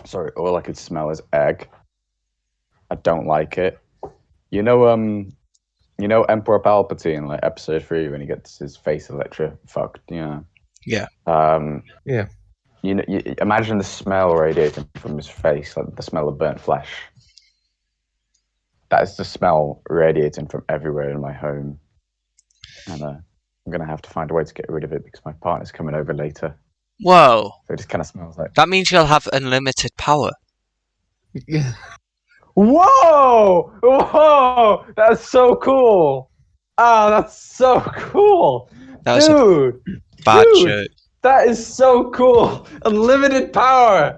Sorry, all I could smell is egg. I don't like it. You know, Emperor Palpatine, like episode 3, when he gets his face electrified. Yeah. Yeah. You imagine the smell radiating from his face, like the smell of burnt flesh. That is the smell radiating from everywhere in my home, and I'm gonna have to find a way to get rid of it because my partner's coming over later. Whoa. So it just kind of smells like. That means you'll have unlimited power. Yeah. Whoa! Whoa! That's so cool! Ah, that's so cool! That was Dude! Bad Dude! joke. That is so cool! Unlimited power!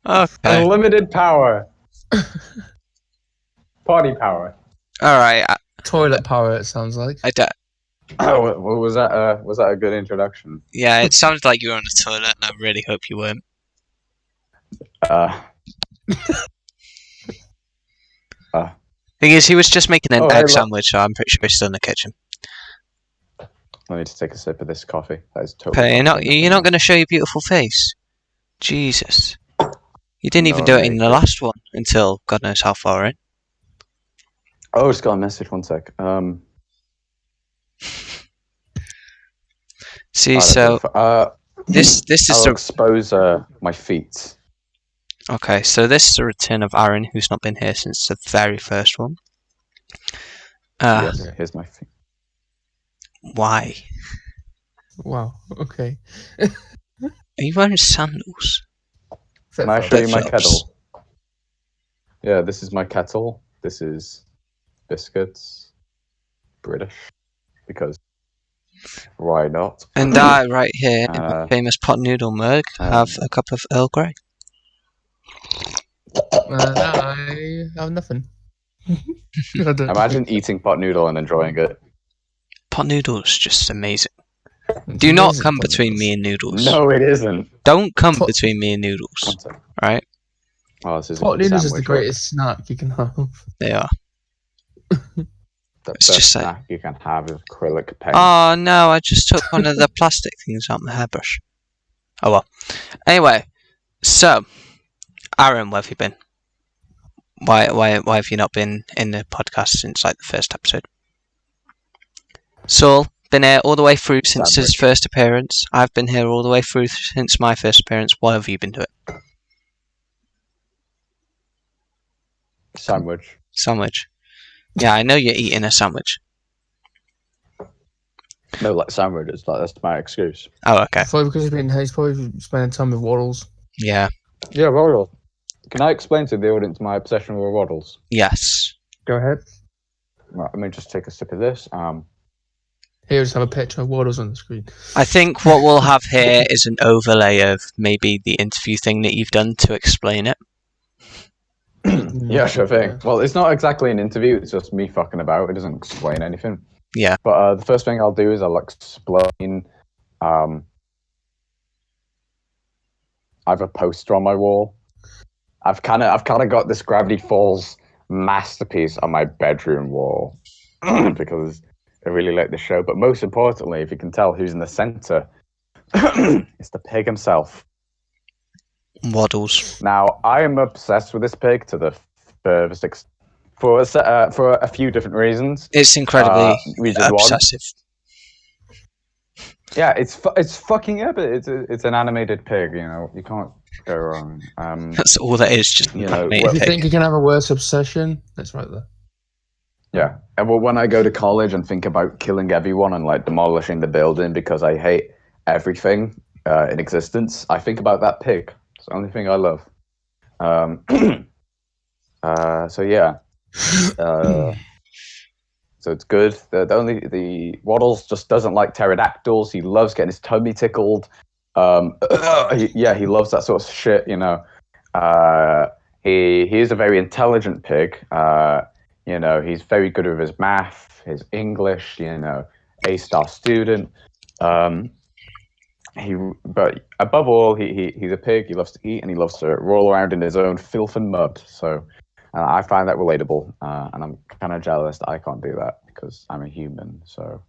Okay. Unlimited power. Party power. Alright. Toilet power, it sounds like. Oh, was that? Was that a good introduction? Yeah, it sounded like you were on the toilet, and I really hope you weren't. Thing is, he was just making an egg sandwich, so I'm pretty sure he's still in the kitchen. I need to take a sip of this coffee. That is totally. But you're not going to show your beautiful face. Jesus. You didn't even do it in the last one until God knows how far in. Oh, just got a message. 1 sec. See, so this is I'll expose my feet. Okay, so this is the return of Aaron, who's not been here since the very first one. Yes, here's my feet. Why? Wow, okay. Are you wearing sandals? Can I show you my kettle? Yeah, this is my kettle. This is biscuits. British. Because why not? And I, right here, in my famous pot noodle mug, have a cup of Earl Grey. I have nothing. Imagine eating pot noodle and enjoying it. Pot noodle's just amazing. Do not come between me and noodles. No, it isn't. Don't come between me and noodles. Right? Oh, this is pot noodles is the greatest snack you can have. They are. The best snack you can have is acrylic paint. Oh no, I just took one of the plastic things out my hairbrush. Oh well. Anyway, so Aaron, where have you been? Why have you not been in the podcast since like the first episode? Saul, been here all the way through since his first appearance. I've been here all the way through since my first appearance. What have you been doing? Sandwich. Yeah, I know you're eating a sandwich. No, like sandwiches. That's my excuse. Oh, okay. Probably because he's probably spending time with waddles. Yeah. Yeah, waddles. Can I explain to the audience my obsession with waddles? Yes. Go ahead. Right, let me just take a sip of this. Here, just have a picture of waddles on the screen. I think what we'll have here is an overlay of maybe the interview thing that you've done to explain it. Yeah, sure thing. Well, it's not exactly an interview. It's just me fucking about. It doesn't explain anything. Yeah. But the first thing I'll do is I'll explain. I have a poster on my wall. I've kind of got this Gravity Falls masterpiece on my bedroom wall because I really like the show. But most importantly, if you can tell who's in the center, it's the pig himself. Waddles. Now, I am obsessed with this pig to the furthest extent. For a few different reasons. It's incredibly obsessive. Yeah, it's fucking epic. It's an animated pig. You know, you can't go wrong. That's all that is. Just if you think you can have a worse obsession, that's right there. Yeah, and well, when I go to college and think about killing everyone and like demolishing the building because I hate everything in existence, I think about that pig. It's the only thing I love. So yeah. So it's good. The Waddles just doesn't like pterodactyls. He loves getting his tummy tickled. He loves that sort of shit. You know, he is a very intelligent pig. You know, he's very good with his math, his English. You know, A-star student. But above all, he's a pig. He loves to eat and he loves to roll around in his own filth and mud. So. I find that relatable, and I'm kind of jealous that I can't do that because I'm a human. So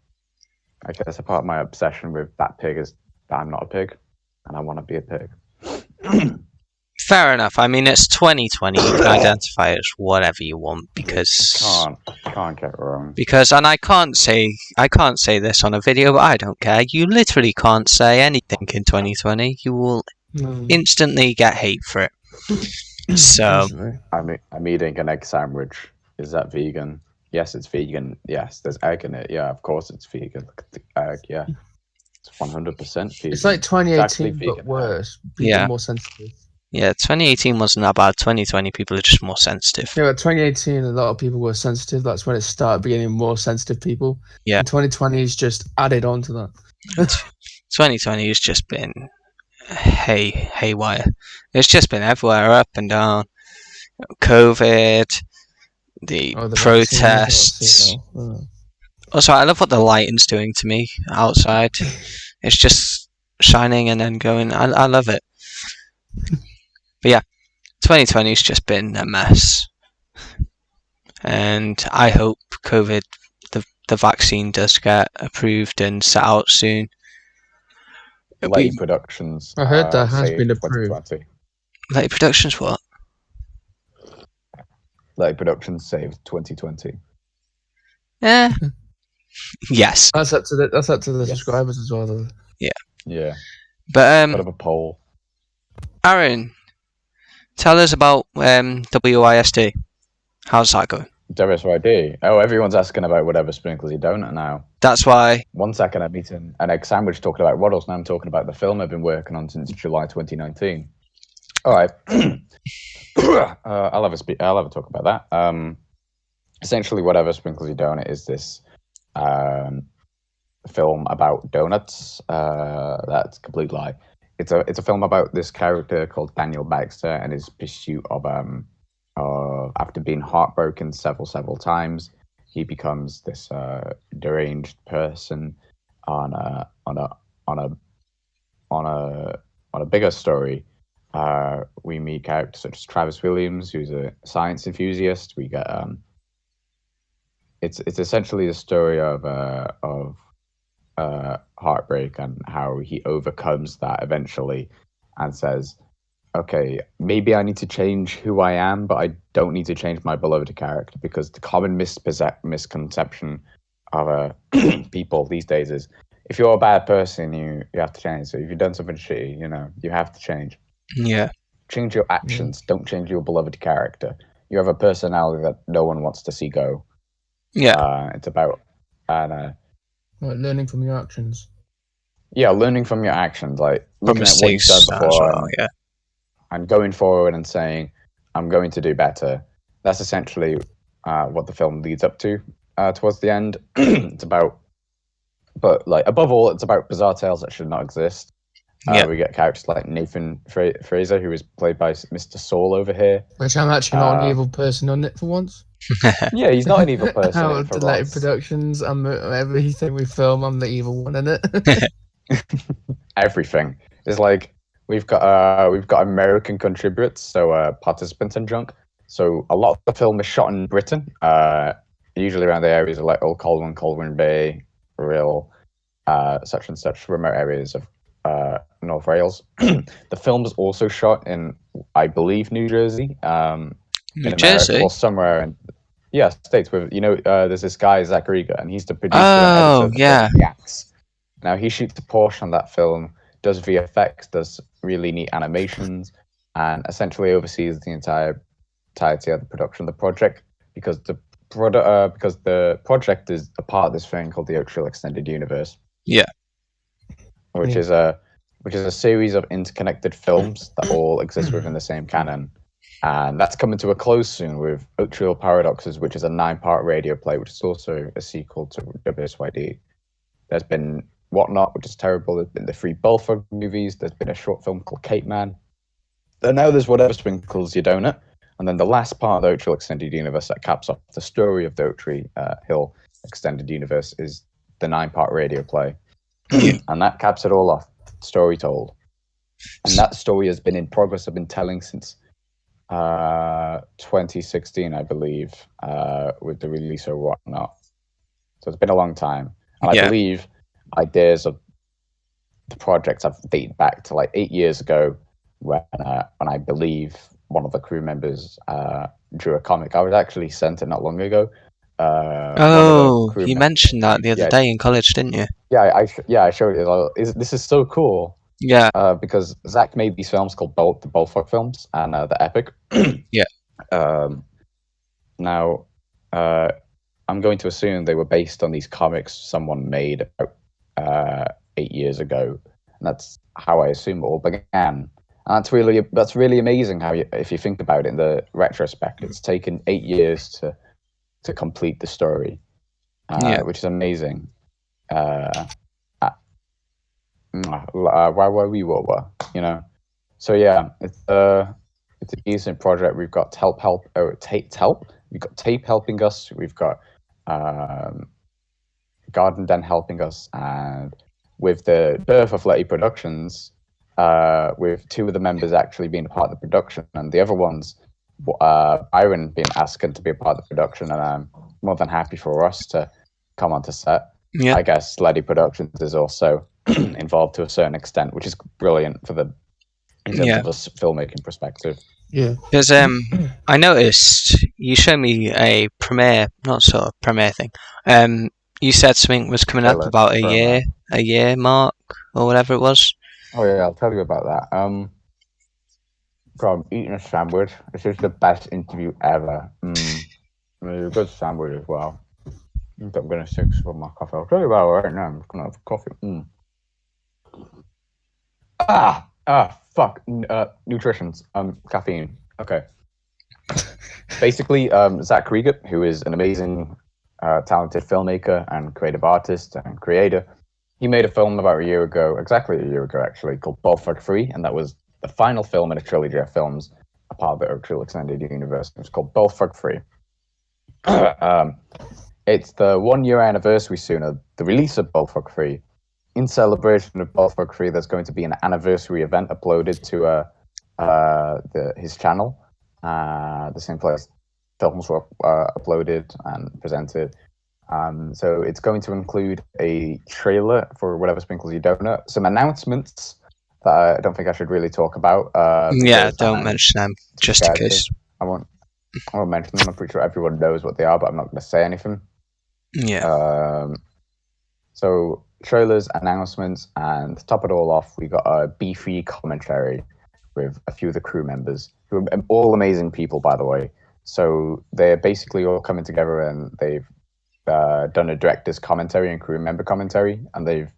I guess a part of my obsession with that pig is that I'm not a pig, and I want to be a pig. Fair enough. I mean, it's 2020. You can identify as whatever you want because Can't get wrong. and I can't say this on a video, but I don't care. You literally can't say anything in 2020. You will instantly get hate for it. So I'm eating an egg sandwich. Is that vegan? Yes, it's vegan. Yes, there's egg in it. Yeah, of course it's vegan. Look at the egg. Yeah, it's 100% vegan. It's like 2018, vegan but worse. People Yeah. more sensitive. yeah, 2018 wasn't that bad. 2020, people are just more sensitive. Yeah, but 2018, a lot of people were sensitive. That's when it started getting more sensitive people. Yeah. And 2020 is just added on to that. 2020 has just been haywire. It's just been everywhere, up and down. COVID, the protests. Also, I love what the lighting's doing to me outside. It's just shining and then going. I love it. But yeah, 2020's just been a mess. And I hope COVID, the vaccine does get approved and set out soon. Late productions. I heard that has been approved. 2020. Late productions, what? Late productions saved 2020. Yeah. Yes. That's up to the subscribers as well, though. Yeah. But Put up a poll. Aaron, tell us about WISD. How's that going? WSYD. Oh, everyone's asking about whatever sprinkles you donut now. That's why. 1 second, I'm eating an egg sandwich talking about Waddles. Now I'm talking about the film I've been working on since July 2019. All right. I'll have a talk about that. Essentially, whatever sprinkles you donut is this film about donuts. That's a complete lie. It's a film about this character called Daniel Baxter and his pursuit of after being heartbroken several times, he becomes this deranged person on a bigger story. We meet characters such as Travis Williams, who's a science enthusiast. We get it's essentially the story of heartbreak and how he overcomes that eventually, and says, okay, maybe I need to change who I am, but I don't need to change my beloved character, because the common misconception of people these days is if you're a bad person, you have to change. So if you've done something shitty, you have to change. Yeah. Change your actions. Don't change your beloved character. You have a personality that no one wants to see go. Yeah. It's about learning from your actions. Yeah, learning from your actions, like looking at what you've mistakes done before. as well, yeah. And going forward and saying, I'm going to do better. That's essentially what the film leads up to towards the end. It's about, but like above all, it's about bizarre tales that should not exist. We get characters like Nathan Fraser, who is played by Mr. Saul over here. Which I'm actually not an evil person on it for once. Yeah, he's not an evil person. How Delighted Productions, everything we film, I'm the evil one in it. Everything. It's like we've got American contributors, so participants and junk. So a lot of the film is shot in Britain, usually around the areas of like Old Colwyn Bay, real such and such remote areas of North Wales. The film is also shot in, I believe, New Jersey, New Jersey, America, or somewhere in States. With there's this guy Zach Riga, and he's the producer. Oh, and editor yeah. of the Axe. Now he shoots a Porsche on that film, does VFX, does really neat animations, and essentially oversees the entirety of the production of the project, because the project is a part of this thing called the Oaktree Extended Universe. Yeah. Which is a series of interconnected films that all exist within the same canon. And that's coming to a close soon with Oaktree Paradoxes, which is a 9-part radio play, which is also a sequel to WSYD. There's been Whatnot, which is terrible. There's been the 3 Bullfrog movies. There's been a short film called Cape Man. And now there's Whatever Sprinkles Your Donut. And then the last part of the Oaktree Extended Universe that caps off the story of the Oaktree Hill Extended Universe is the 9-part radio play. And that caps it all off. Story told. And that story has been in progress. I've been telling since 2016, I believe, with the release of Whatnot. So it's been a long time. And I believe ideas of the project have dated back to like 8 years ago when I believe one of the crew members drew a comic. I was actually sent it not long ago. You mentioned that the other day in college, didn't you? Yeah, I showed it. This is so cool. Yeah. Because Zach made these films called the Bullfuck films and the Epic. Yeah. Now, I'm going to assume they were based on these comics someone made about 8 years ago, and that's how I assume it all began. And that's really amazing how if you think about it in the retrospect, it's taken 8 years to complete the story, which is amazing. Why we were, you know. So yeah, it's a decent project. We've got tape. We've got tape helping us. We've got Garden Den helping us, and with the birth of Letty Productions, with two of the members actually being a part of the production, and the other ones, Byron being asked to be a part of the production, and I'm more than happy for us to come onto set. Yeah. I guess Letty Productions is also involved to a certain extent, which is brilliant in terms of a filmmaking perspective. Yeah. Because I noticed you showed me a premiere thing. You said something was coming up about a year mark or whatever it was. Oh yeah, I'll tell you about that. I'm eating a sandwich. This is the best interview ever. It's a good sandwich as well. I'm gonna sip some of my coffee. I'll tell you about it right now. I'm just gonna have coffee. Fuck. Nutritions. Caffeine. Okay. Basically, Zach Krieger, who is an amazing, talented filmmaker and creative artist and creator, he made a film about exactly a year ago actually, called Bullfuck 3, and that was the final film in a trilogy of films, a part of the Oak Extended Universe. It was called Bullfuck 3. It's the 1 year anniversary soon of the release of Bullfuck 3. In celebration of Bullfuck 3, there's going to be an anniversary event uploaded to his channel. The same place films were uploaded and presented. So it's going to include a trailer for Whatever Sprinkles Your Donut, some announcements that I don't think I should really talk about. Don't mention them, just in case. I won't mention them. I'm pretty sure everyone knows what they are, but I'm not going to say anything. Yeah. So trailers, announcements, and to top it all off, we got a beefy commentary with a few of the crew members, who are all amazing people, by the way. So they're basically all coming together, and they've done a director's commentary and crew member commentary, and they've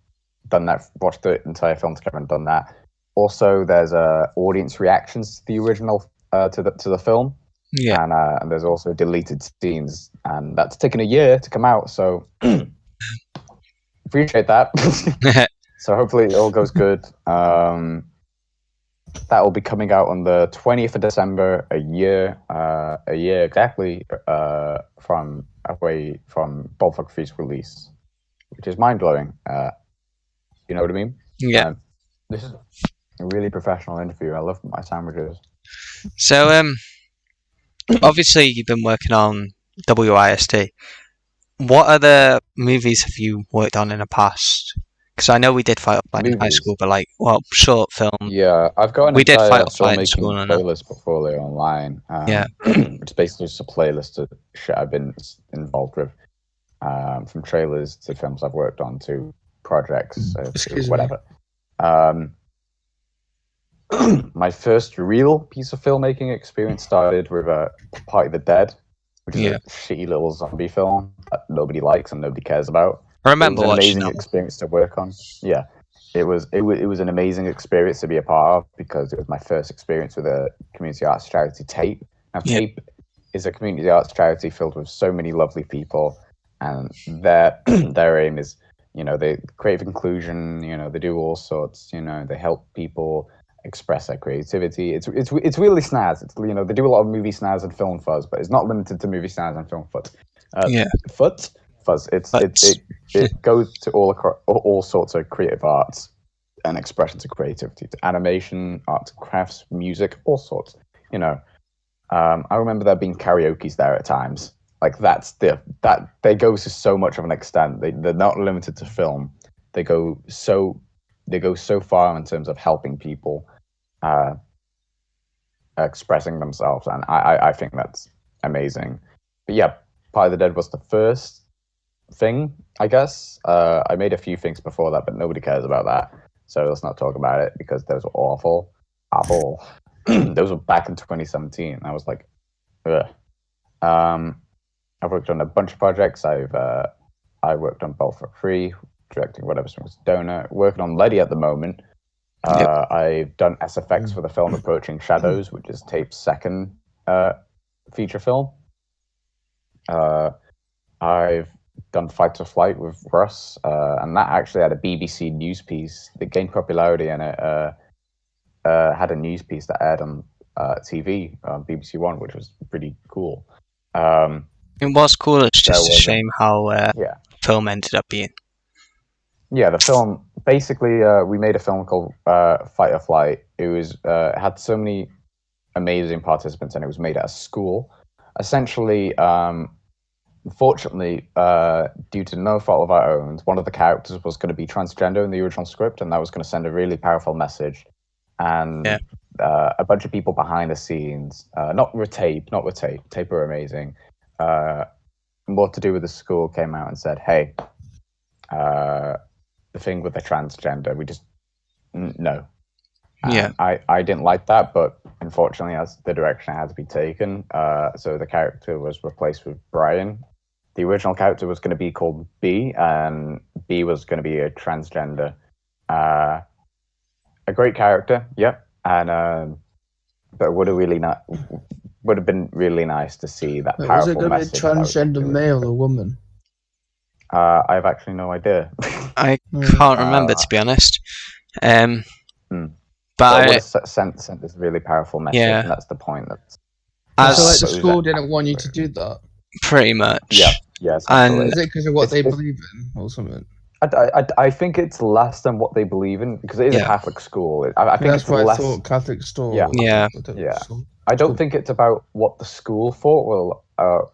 done that, watched the entire film together and done that. Also, there's audience reactions to the original to the film. Yeah. And there's also deleted scenes, and that's taken a year to come out, so appreciate that. So hopefully it all goes good. That will be coming out on the 20th of December, a year exactly from Bullfuck 3's release, which is mind-blowing. You know what I mean? Yeah. This is a really professional interview. I love my sandwiches. So, obviously you've been working on WIST. What other movies have you worked on in the past? Because I know we did Fight Up Fight in high school, but short film. Yeah, I've got an entire filmmaking playlist portfolio online. It's basically just a playlist of shit I've been involved with, from trailers to films I've worked on to projects, to whatever. My first real piece of filmmaking experience started with Party of the Dead, which is a shitty little zombie film that nobody likes and nobody cares about. I remember watching it. It was an amazing experience to work on. Yeah, it was an amazing experience to be a part of, because it was my first experience with a community arts charity, TAPE. Now, TAPE is a community arts charity filled with so many lovely people, and their aim is, they creative inclusion. They do all sorts. They help people express their creativity. It's really snaz. It's, they do a lot of movie snaz and film fuzz, but it's not limited to movie snaz and film fuzz. Fuzz. It goes to all sorts of creative arts and expressions of creativity, to animation, arts and crafts, music, all sorts. I remember there being karaoke's there at times. Like that they go to so much of an extent. They're not limited to film. they go so far in terms of helping people expressing themselves, and I think that's amazing. But yeah, Party of the Dead was the first thing, I guess. I made a few things before that, but nobody cares about that, so let's not talk about it because those were awful. Those were back in 2017. I was like, ugh. I've worked on a bunch of projects. I worked on Bolt for Free, directing Whatever Swings Donut, working on Letty at the moment. I've done SFX for the film Approaching Shadows, which is Tape's second feature film. I've done Fight or Flight with Russ, and that actually had a BBC news piece that gained popularity, and it had a news piece that aired on TV on BBC One, which was pretty cool. It was cool. It's just a shame how film ended up being. Yeah, the film basically we made a film called Fight or Flight. It was had so many amazing participants, and it was made at a school. Essentially, unfortunately, due to no fault of our own, one of the characters was going to be transgender in the original script, and that was going to send a really powerful message. And a bunch of people behind the scenes, not with Tape were amazing. More to do with the school came out and said, "Hey, the thing with the transgender, we just no." And I didn't like that, but unfortunately, that's the direction it had to be taken. So the character was replaced with Brian. The original character was going to be called B, and B was going to be a transgender. A great character, yep. And but would have been really nice to see that powerful message. Was it going to be transgender male or woman? I have actually no idea. I can't remember, to be honest. But it would have sent this really powerful message, and that's the point. So like the school didn't want you to do that? Pretty much. Yeah. And is it because of what they believe in or something? I think it's less than what they believe in, because it is a Catholic school. I think that's it's what less. I thought, Catholic school. Yeah. I don't think it's about what the school thought. Well,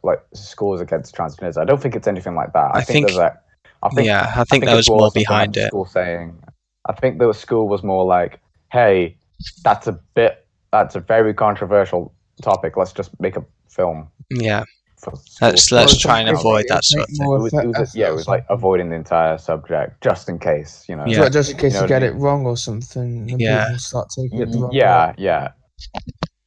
like school is against transgenders. I don't think it's anything like that. I think there's a. I think there was more behind it. School saying, I think the school was more like, "Hey, that's a very controversial topic. Let's just make a film." Yeah. Let's try and avoid that sort of thing. It was like avoiding the entire subject, just in case, you know. Yeah. Just in case you get it wrong or something, and people start taking it the wrong way. Yeah.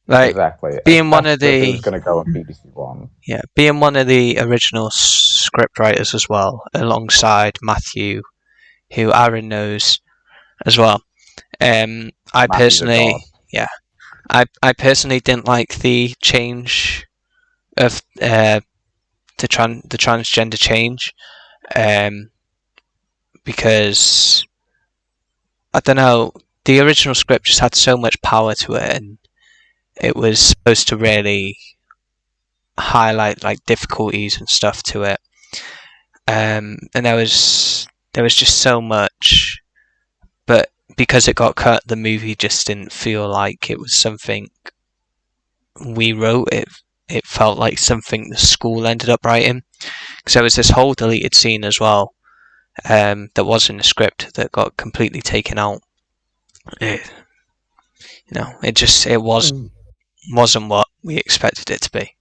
Like, exactly. Being one of the. It was going to go on BBC One. Yeah, being one of the original script writers as well, alongside Matthew, who Aaron knows as well. I personally didn't like the change of the transgender change, because I don't know, the original script just had so much power to it, and it was supposed to really highlight like difficulties and stuff to it, and there was just so much, but because it got cut, the movie just didn't feel like it was something we wrote. It felt like something the school ended up writing, because there was this whole deleted scene as well, that was in the script that got completely taken out. It wasn't what we expected it to be.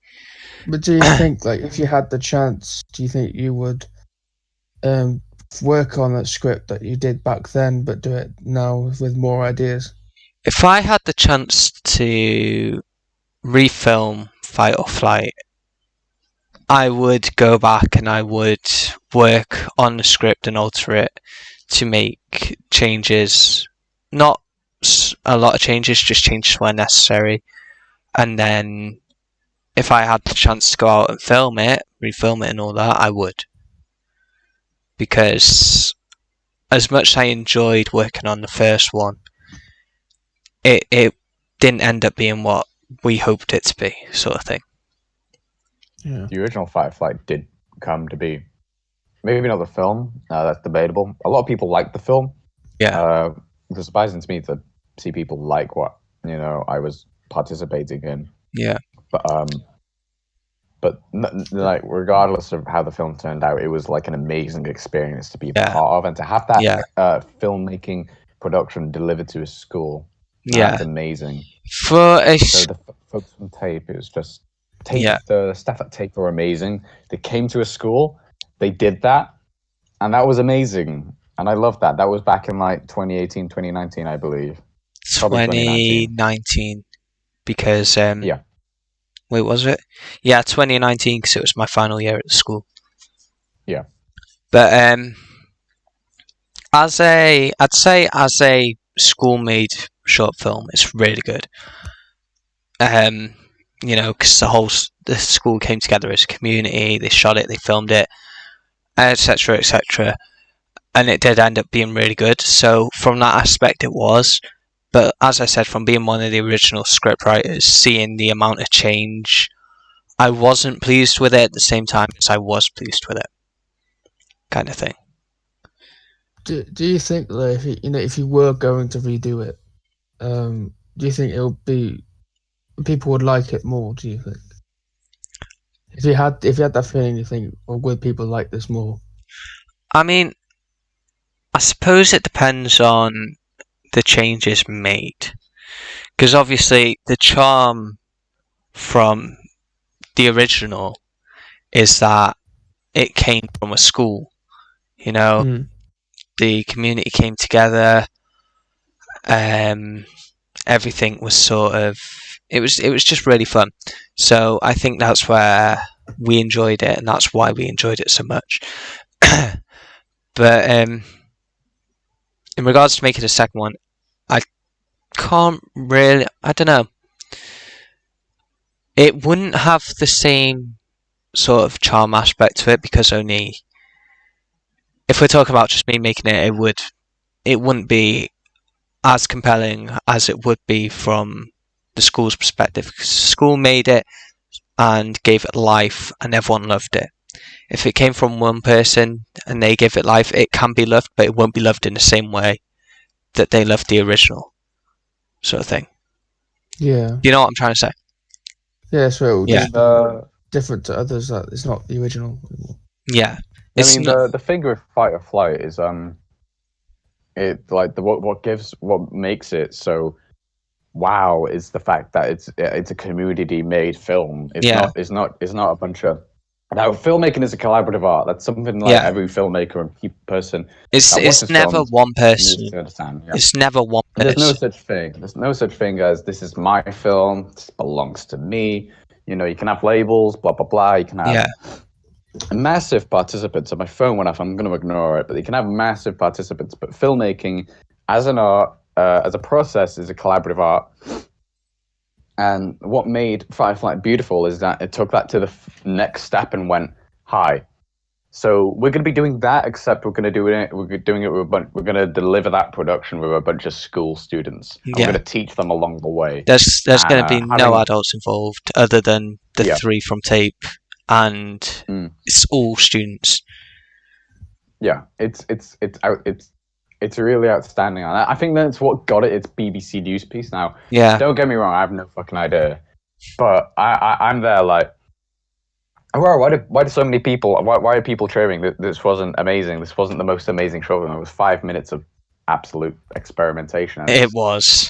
But do you think, like, if you had the chance, do you think you would work on that script that you did back then, but do it now with more ideas? If I had the chance to refilm Fight or Flight, I would go back and I would work on the script and alter it to make changes. Not a lot of changes, just changes where necessary. And then if I had the chance to go out and refilm it and all that, I would. Because as much as I enjoyed working on the first one, it didn't end up being what we hoped it to be, sort of thing. Yeah. The original Fight or Flight did come to be, maybe not the film, that's debatable. A lot of people like the film. Yeah. It was surprising to me to see people like what, I was participating in. Yeah. But But like, regardless of how the film turned out, it was like an amazing experience to be a Yeah. part of, and to have that Yeah. filmmaking production delivered to a school. Yeah. That's amazing. For a So the folks from Tape, it was just Tape. Yeah. The staff at Tape were amazing. They came to a school, they did that, and that was amazing. And I loved that. That was back in like 2018, 2019, I believe. Probably 2019 because Yeah. wait, was it? Yeah, 2019 because it was my final year at the school. Yeah. But I'd say as a school-made short film, it's really good. You know, because the school came together as a community. They shot it, they filmed it, etc., etc., and it did end up being really good. So from that aspect, it was. But as I said, from being one of the original script writers, seeing the amount of change, I wasn't pleased with it at the same time as I was pleased with it, kind of thing. Do you think that if you were going to redo it, do you think people would like it more? Do you think if you had that feeling, you think, or would people like this more? I mean, I suppose it depends on the changes made, because obviously the charm from the original is that it came from a school. You know, the community came together. Everything was sort of it was just really fun. So I think that's where we enjoyed it, and that's why we enjoyed it so much. But in regards to making a second one, I can't really. I don't know. It wouldn't have the same sort of charm aspect to it because only if we're talking about just me making it, it wouldn't be as compelling as it would be from the school's perspective. Because the school made it and gave it life, and everyone loved it. If it came from one person and they give it life, it can be loved, but it won't be loved in the same way that they loved the original, sort of thing. Yeah. You know what I'm trying to say? Yeah, so it would Yeah. just be different to others. That it's not the original. Yeah. I mean, the figure of fight or flight is it like what makes it so wow is the fact that it's a community made film. It's not a bunch of. Now, filmmaking is a collaborative art. That's something like every filmmaker and person. It's never one person. Needs to understand. Yeah. It's never one person. There's no such thing. There's no such thing as this is my film. This belongs to me. You know, you can have labels, blah blah blah. You can have massive participants. So my phone went off. I'm going to ignore it, but you can have massive participants. But filmmaking, as an art, as a process, is a collaborative art. And what made Firefly beautiful is that it took that to the next step and went, "Hi, so we're going to be doing that, except we're going to do it. We're doing it with we're going to deliver that production with a bunch of school students. And we're going to teach them along the way. There's going to be no adults involved other than the three from Tape, and it's all students. Yeah, it's really outstanding on that. I think that's what got it its BBC News piece. Now, don't get me wrong, I have no fucking idea, but I'm there like, why do so many people? Why are people cheering that this wasn't amazing? This wasn't the most amazing show. It was 5 minutes of absolute experimentation. It was.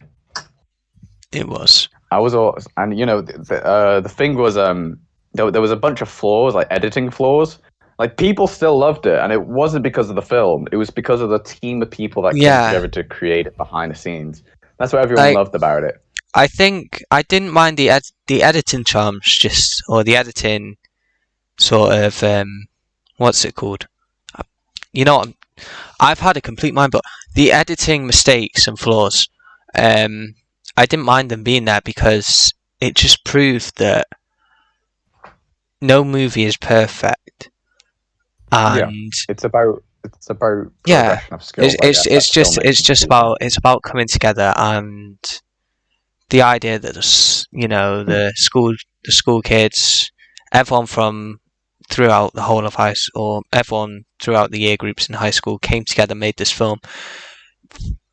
I was all, and you know, the thing was, there was a bunch of flaws, like editing flaws. Like, people still loved it, and it wasn't because of the film. It was because of the team of people that came together to create it behind the scenes. That's what everyone loved about it. I think I didn't mind the editing charms, or the editing sort of what's it called? You know what? I've had a complete mind, but the editing mistakes and flaws, I didn't mind them being there because it just proved that no movie is perfect. And it's about progression of skill. It's about coming together, and the idea that the school kids, everyone from throughout the whole of high school, or everyone throughout the year groups in high school came together, made this film.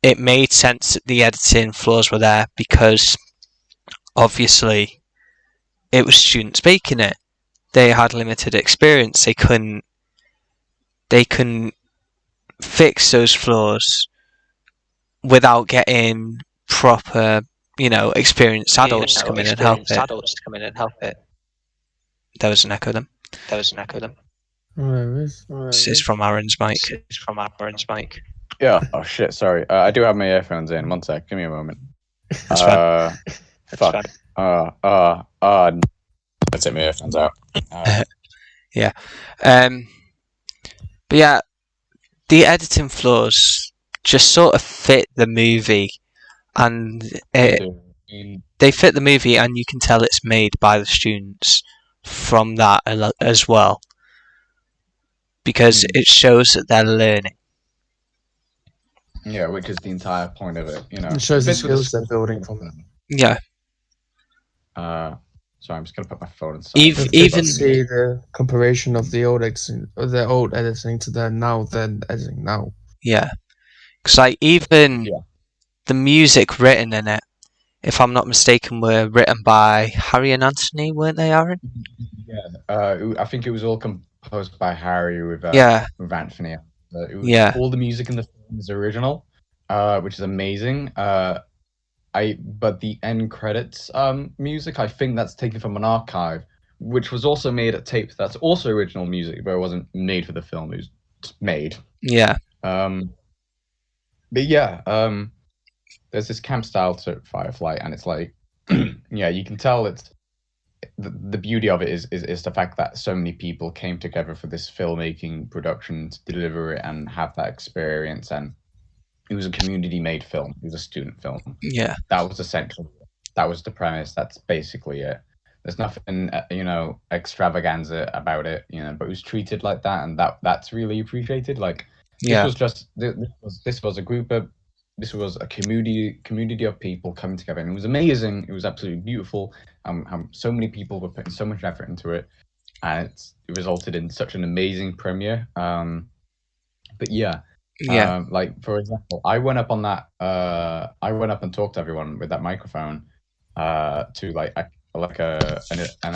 It made sense that the editing flaws were there because obviously it was students making it. they had limited experience. They couldn't fix those flaws without getting proper, experienced adults to come in and help it. There was an echo then. Where is? This is from Aaron's mic. Yeah. Oh shit. Sorry. I do have my earphones in. One sec. Give me a moment. That's fine. Fuck. Let's take my earphones out. But yeah, the editing flaws just sort of fit the movie, and they fit the movie, and you can tell it's made by the students from that as well, because it shows that they're learning. Yeah, which is the entire point of it. It shows the skills they're building from it. Yeah. Sorry, I'm just gonna put my phone inside. Even see the comparison of the old editing, to their editing now. Yeah, because even the music written in it, if I'm not mistaken, were written by Harry and Anthony, weren't they, Aaron? Yeah, I think it was all composed by Harry with Anthony. All the music in the film is original, which is amazing. But the end credits music, I think that's taken from an archive, which was also made at tape. That's also original music, but it wasn't made for the film. It was just made. Yeah. But yeah, there's this camp style to Firefly, and it's like, yeah, you can tell it's the beauty of it is the fact that so many people came together for this filmmaking production to deliver it and have that experience. And it was a community-made film. It was a student film. Yeah. That was essential. That was the premise. That's basically it. There's nothing, extravaganza about it, but it was treated like that, and that's really appreciated. Like, this was just this was a community of people coming together, and it was amazing. It was absolutely beautiful. So many people were putting so much effort into it, and it resulted in such an amazing premiere. But yeah. Like, for example, I went up and talked to everyone with that microphone to a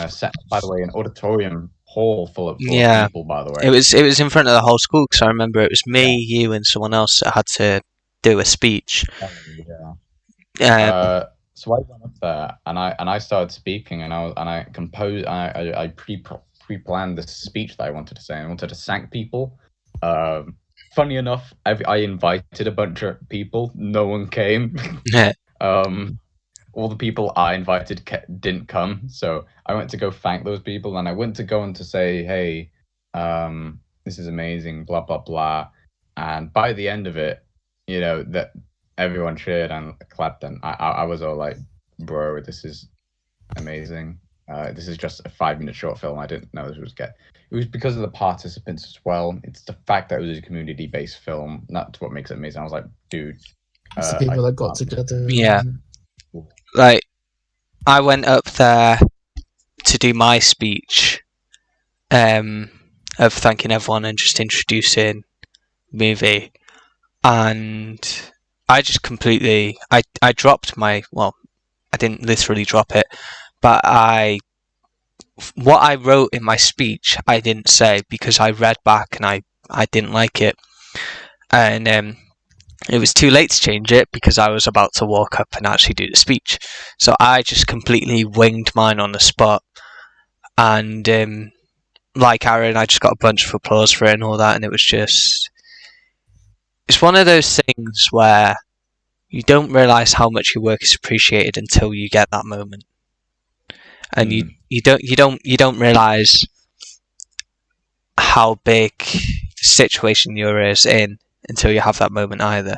set, by the way, an auditorium hall full of people, by the way. It was in front of the whole school, because I remember it was me, you, and someone else that had to do a speech. So I went up there and I started speaking, and I composed. I pre-planned this speech that I wanted to say. I wanted to thank people. Funny enough, I invited a bunch of people. No one came. All the people I invited didn't come. So I went to go thank those people, and I went to go and to say, hey, this is amazing, blah, blah, blah. And by the end of it, that everyone cheered and clapped, and I was all like, bro, this is amazing. This is just a 5-minute short film. I didn't know this was It was because of the participants as well. It's the fact that it was a community-based film. That's what makes it amazing. I was like, dude. It's the people that got together. Yeah. Like, I went up there to do my speech of thanking everyone and just introducing the movie. And I just completely... I dropped my... Well, I didn't literally drop it, but what I wrote in my speech, I didn't say, because I read back and I didn't like it. And it was too late to change it because I was about to walk up and actually do the speech. So I just completely winged mine on the spot. And like Aaron, I just got a bunch of applause for it and all that. And it was just... It's one of those things where you don't realise how much your work is appreciated until you get that moment. And you don't realise how big the situation you're in until you have that moment either.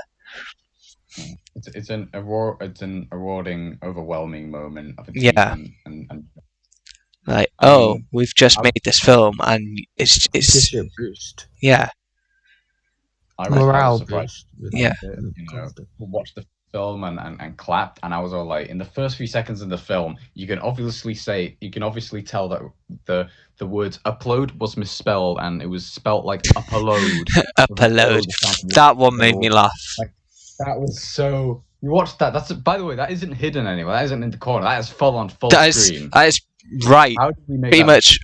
It's an rewarding, overwhelming moment of achievement. And like, we've just made this film, and it's a boost. Yeah. Morale boost. Watch the film and clapped, and I was all like, in the first few seconds of the film, you can obviously tell that the words upload was misspelled, and it was spelt like upload. Upload. That one made me laugh. Like, that was so... You watched that. That's, by the way, that isn't hidden anywhere. That isn't in the corner. That is full screen. That is right. How did we make pretty much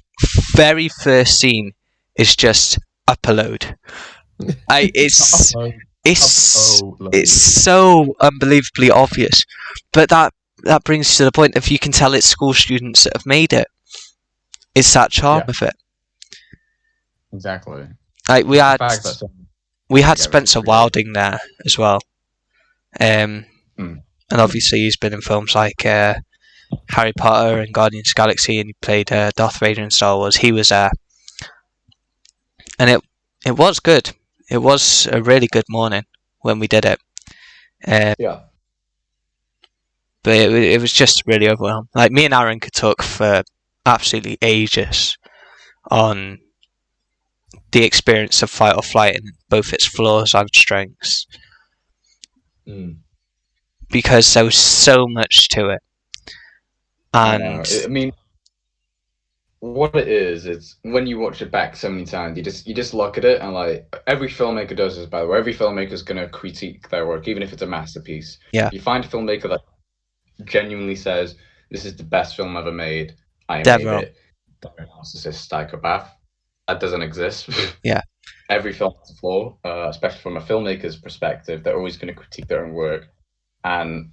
very first scene is just upload. It's so unbelievably obvious, but that brings to the point of you can tell it's school students that have made it. It's that charm of it. Exactly. Like we had Spencer pretty Wilding there as well, and obviously he's been in films like Harry Potter and Guardians of the Galaxy, and he played Darth Vader in Star Wars. He was there, and it was good. It was a really good morning when we did it. Yeah. But it was just really overwhelming. Like, me and Aaron could talk for absolutely ages on the experience of Fight or Flight and both its flaws and strengths. Because there was so much to it. And I mean, what it is, it's when you watch it back so many times, you just look at it and, like, every filmmaker does this, by the way. Every filmmaker's gonna critique their work, even if it's a masterpiece. Yeah. You find a filmmaker that genuinely says, "This is the best film ever made. I Dead made wrong. it." The narcissist psychopath. That doesn't exist. Yeah. Every film has a flaw, especially from a filmmaker's perspective. They're always going to critique their own work. And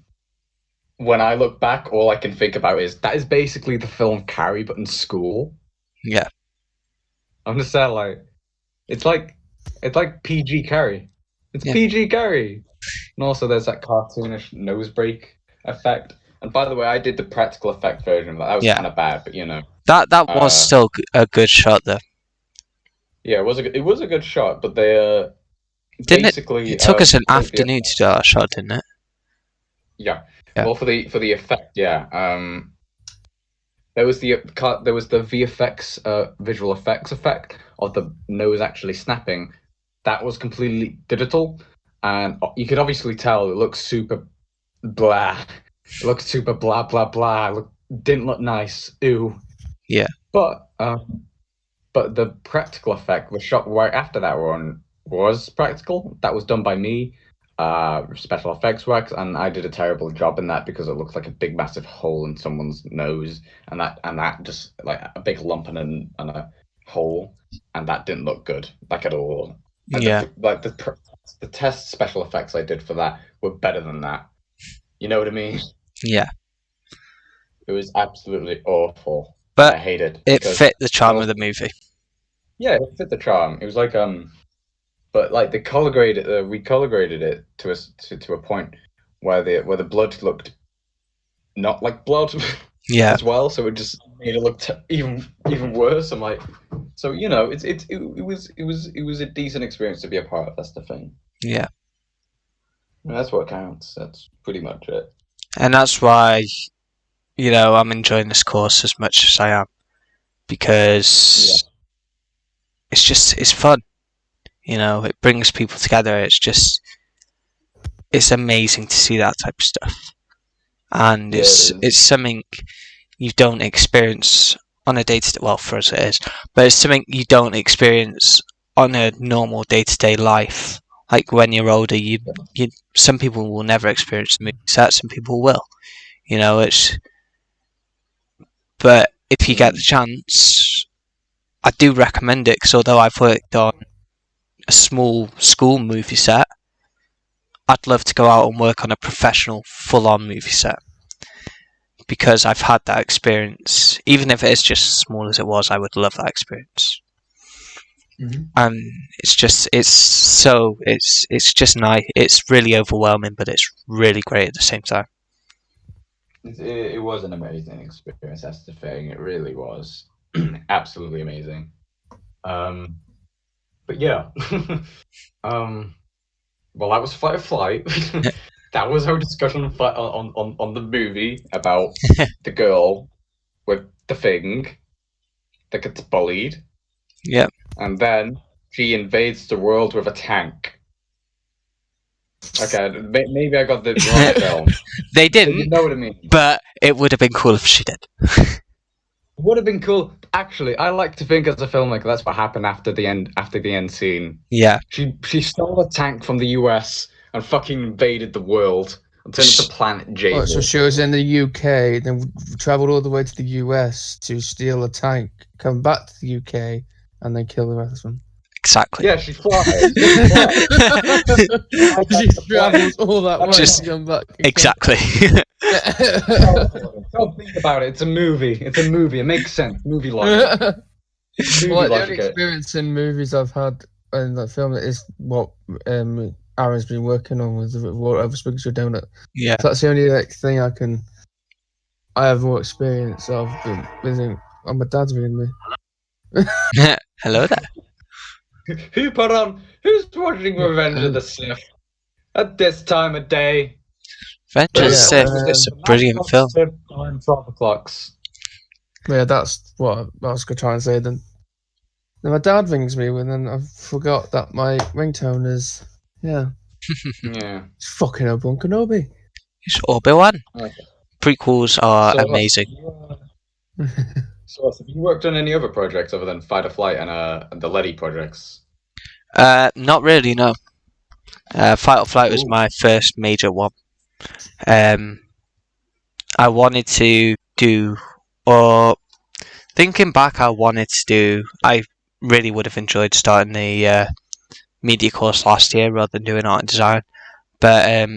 when I look back, all I can think about is that is basically the film Carrie, but in school. Yeah. I'm just saying, like, it's like PG Carrie. It's Yeah. PG Carrie. And also there's that cartoonish nose break effect. And by the way, I did the practical effect version of that. That was kind of bad, but you know. That was still a good shot, though. Yeah, it was a good shot, but they basically it took us an afternoon to do that shot, didn't it? Yeah. Well, for the effect, yeah. There was the VFX visual effects effect of the nose actually snapping. That was completely digital, and you could obviously tell it looks super blah. It looks super blah blah blah. Didn't look nice. Ew. Yeah. But the practical effect was shot right after that one was practical. That was done by me, special effects works, and I did a terrible job in that because it looked like a big massive hole in someone's nose, and that just like a big lump and a hole, and that didn't look good, like at all. And the test special effects I did for that were better than that. You know what I mean? Yeah. It was absolutely awful. But I hate it. It fit the charm of the movie. Yeah, it fit the charm. It was like but like we color graded it to a point where the blood looked not like blood. Yeah. As well, so it just made it look even worse. I'm like, so you know, it was a decent experience to be a part of. That's the thing. Yeah. And that's what counts. That's pretty much it. And that's why, you know, I'm enjoying this course as much as I am, because it's fun. You know, it brings people together. It's amazing to see that type of stuff, and it's something you don't experience on a day-to-day. Well, for us it is, but it's something you don't experience on a normal day-to-day life. Like when you're older, you some people will never experience the movie set, some people will. You know, but if you get the chance, I do recommend it, because although I've worked on a small school movie set, I'd love to go out and work on a professional, full-on movie set, because I've had that experience. Even if it is just as small as it was, I would love that experience. Mm-hmm. And it's just nice. It's really overwhelming, but it's really great at the same time. It was an amazing experience. That's the thing. It really was absolutely amazing. But yeah, well, that was Fight or Flight. That was our discussion on the movie about the girl with the thing that gets bullied. Yep. And then she invades the world with a tank. Okay, maybe I got the wrong film. They didn't. You know what I mean? But it would have been cool if she did. Would have been cool. Actually, I like to think as a filmmaker that's what happened after the end scene. Yeah. She stole a tank from the US and fucking invaded the world. I'll turn into Planet J. Oh, so she was in the UK, then travelled all the way to the US to steal a tank, come back to the UK, and then kill the rest of them. Exactly. Yeah, she flies. She travels all that way Just- to come back. Exactly. Don't think about it. It's a movie. It's a movie. It makes sense. Movie logic. Movie Well, the only logic. experience in movies I've had in that film is what Aaron's been working on with Over Spaghetti Your Donut. Yeah. So that's the only thing I have more experience of visiting. Oh, my dad's ringing me. Hello there. Who's watching Revenge of the Sith at this time of day? Revenge of the Yeah, Sith. It's a brilliant film. 12 o'clocks. Yeah, that's what I was going to try and say then. Then my dad rings me and then I forgot that my ringtone is, Yeah. it's fucking Obi-Wan Kenobi. It's Obi-Wan. Okay. Prequels are So, amazing. So, have you worked on any other projects other than Fight or Flight and the Letty projects? Not really, no. Fight or Flight was Ooh. my first major one. I wanted to do, or thinking back, I really would have enjoyed starting the media course last year rather than doing art and design. But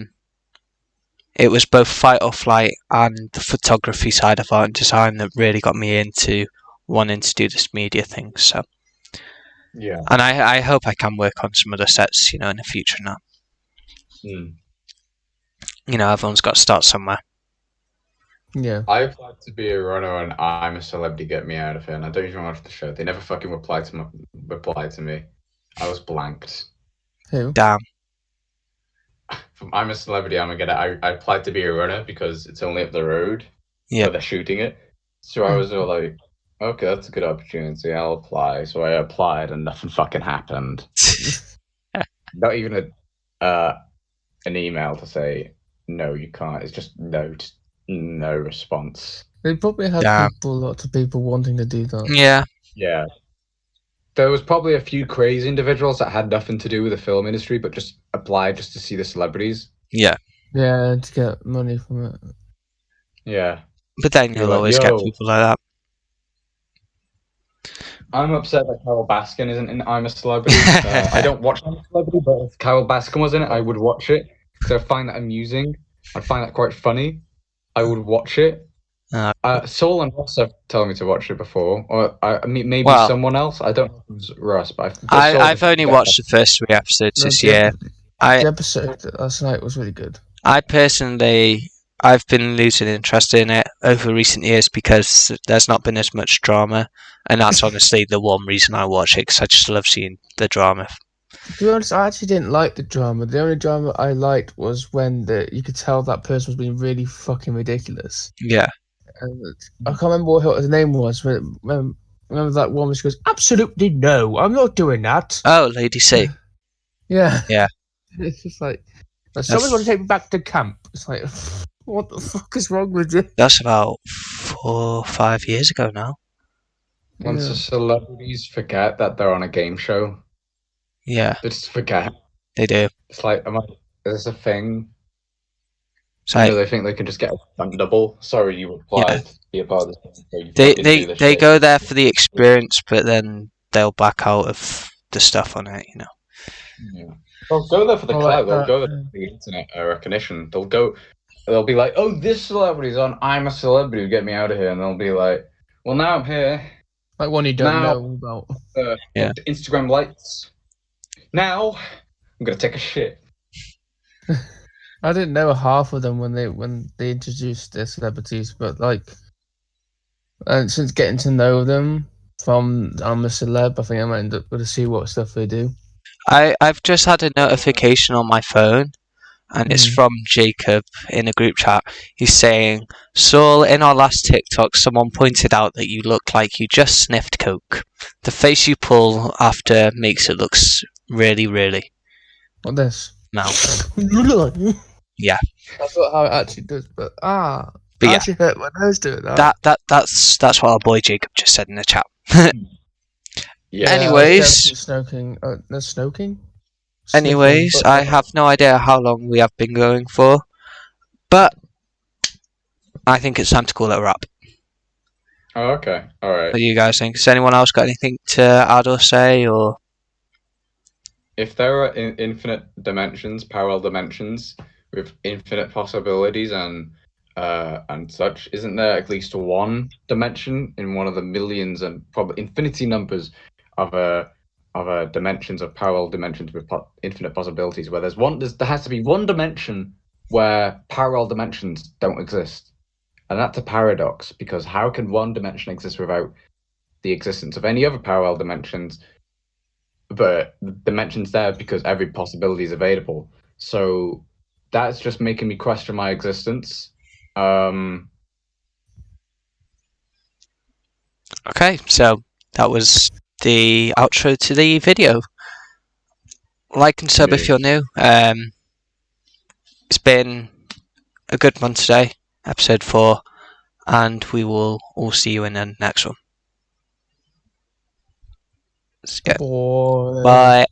it was both Fight or Flight and the photography side of art and design that really got me into wanting to do this media thing. So, Yeah. and I hope I can work on some other sets, in the future now. Everyone's got to start somewhere. Yeah. I applied to be a runner on I'm a Celebrity, Get Me Out of Here, and I don't even watch the show. They never fucking replied to me. I was blanked. Who? Damn. From I'm a Celebrity, I applied to be a runner because it's only up the road Yeah. where they're shooting it. So I was all like, okay, that's a good opportunity. I'll apply. So I applied and nothing fucking happened. Not even an email to say, no, you can't. It's just no response. They probably had Damn. lots of people wanting to do that. Yeah. Yeah. There was probably a few crazy individuals that had nothing to do with the film industry, but just applied just to see the celebrities. Yeah. Yeah, to get money from it. Yeah. But then You're you'll like, always get yo. people like that. I'm upset that Carol Baskin isn't in I'm a Celebrity. I don't watch I'm a Celebrity, but if Carol Baskin was in it, I would watch it because I find that amusing. I find that quite funny. I would watch it. Saul and Ross have told me to watch it before, or maybe Well, someone else. I don't know if it was Russ, but I've only watched the first 3 episodes this year. The episode last night was really good. I've been losing interest in it over recent years because there's not been as much drama, and that's honestly the one reason I watch it, because I just love seeing the drama. To be honest, I actually didn't like the drama. The only drama I liked was when you could tell that person was being really fucking ridiculous. Yeah. And I can't remember what her name was. Remember that woman? She goes, "Absolutely no, I'm not doing that." Oh, Lady C. Yeah. Yeah. It's just like, someone's going to take me back to camp. It's like, what the fuck is wrong with you? That's about 4 or 5 years ago now. Once the celebrities forget that they're on a game show, Yeah, they just forget. they do. It's like, is this a thing? It's like, They think they can just get a stunt double. Sorry, you applied to be a part of this. So you they fucking do this they shit. go there for the experience, but then they'll back out of the stuff on it, Yeah. They'll go there for the clout. They'll that. go there for the internet recognition. They'll be like, oh, this celebrity's on I'm a Celebrity, get me out of here. And they'll be like, well, now I'm here. Like one you don't Now- know about. Yeah. Instagram lights. Now I'm gonna take a shit. I didn't know half of them when they introduced their celebrities, but and since getting to know them from I'm a Celeb, I think I might end up going to see what stuff they do. I've just had a notification on my phone, and it's from Jacob in a group chat. He's saying, Saul, in our last TikTok, someone pointed out that you look like you just sniffed coke. The face you pull after makes it look really, really. What this? No. Yeah. That's not how it actually does, but But I yeah. actually hurt my nose doing that. That's what our boy Jacob just said in the chat. Yeah. Anyways. Snoking. No snoking? Anyways, Sniffing, I have no idea how long we have been going for. But I think it's time to call it a wrap. Oh, okay. All right. What do you guys think? Has anyone else got anything to add or say? Or If there are infinite dimensions, parallel dimensions with infinite possibilities and such, isn't there at least one dimension in one of the millions and probably infinity numbers of dimensions of parallel dimensions with infinite possibilities where there has to be one dimension where parallel dimensions don't exist, and that's a paradox because how can one dimension exist without the existence of any other parallel dimensions? But the dimension's there because every possibility is available. So that's just making me question my existence. okay, so that was the outro to the video. Like and sub if you're new. It's been a good one today, episode 4, and we will all see you in the next one. Let's go. Boy. Bye.